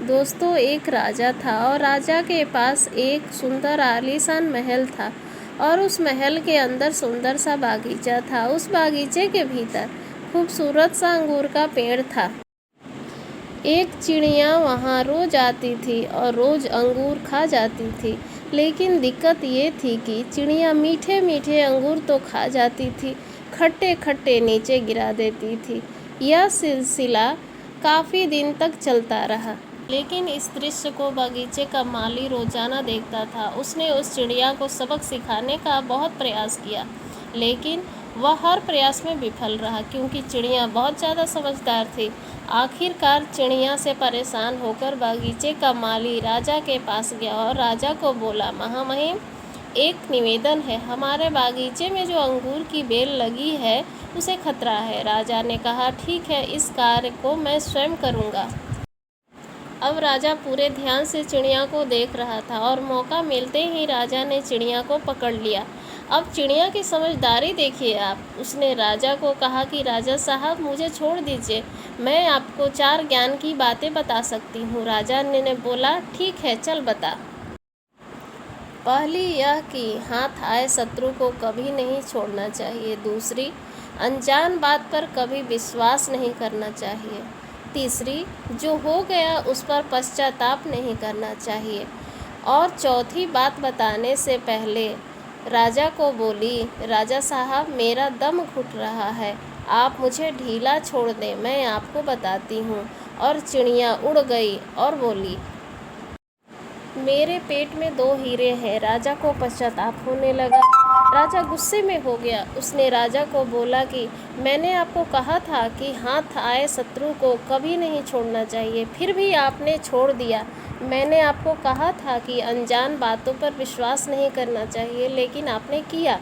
दोस्तों, एक राजा था और राजा के पास एक सुंदर आलीशान महल था और उस महल के अंदर सुंदर सा बागीचा था। उस बागीचे के भीतर खूबसूरत सा अंगूर का पेड़ था। एक चिड़िया वहाँ रोज आती थी और रोज अंगूर खा जाती थी, लेकिन दिक्कत ये थी कि चिड़िया मीठे मीठे अंगूर तो खा जाती थी, खट्टे खट्टे नीचे गिरा देती थी। यह सिलसिला काफ़ी दिन तक चलता रहा, लेकिन इस दृश्य को बगीचे का माली रोजाना देखता था। उसने उस चिड़िया को सबक सिखाने का बहुत प्रयास किया, लेकिन वह हर प्रयास में विफल रहा, क्योंकि चिड़िया बहुत ज़्यादा समझदार थी। आखिरकार चिड़िया से परेशान होकर बगीचे का माली राजा के पास गया और राजा को बोला, महामहिम, एक निवेदन है, हमारे बागीचे में जो अंगूर की बेल लगी है उसे खतरा है। राजा ने कहा, ठीक है, इस कार्य को मैं स्वयं करूँगा। अब राजा पूरे ध्यान से चिड़िया को देख रहा था और मौका मिलते ही राजा ने चिड़िया को पकड़ लिया। अब चिड़िया की समझदारी देखिए आप। उसने राजा को कहा कि राजा साहब, मुझे छोड़ दीजिए, मैं आपको 4 ज्ञान की बातें बता सकती हूँ। राजा ने बोला, ठीक है, चल बता। पहली यह कि हाथ आए शत्रु को कभी नहीं छोड़ना चाहिए। दूसरी, अनजान बात पर कभी विश्वास नहीं करना चाहिए। तीसरी, जो हो गया उस पर पश्चाताप नहीं करना चाहिए। और चौथी बात बताने से पहले राजा को बोली, राजा साहब, मेरा दम घुट रहा है, आप मुझे ढीला छोड़ दें, मैं आपको बताती हूँ। और चिड़िया उड़ गई और बोली, मेरे पेट में 2 हीरे हैं। राजा को पश्चाताप होने लगा। राजा गुस्से में हो गया। उसने राजा को बोला कि मैंने आपको कहा था कि हाथ आए शत्रु को कभी नहीं छोड़ना चाहिए, फिर भी आपने छोड़ दिया। मैंने आपको कहा था कि अनजान बातों पर विश्वास नहीं करना चाहिए, लेकिन आपने किया।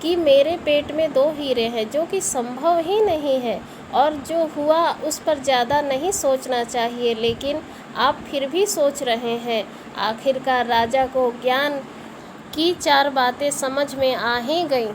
कि मेरे पेट में 2 हीरे हैं, जो कि संभव ही नहीं है, और जो हुआ उस पर ज़्यादा नहीं सोचना चाहिए, लेकिन आप फिर भी सोच रहे हैं। आखिरकार राजा को ज्ञान की 4 बातें समझ में आ ही गईं।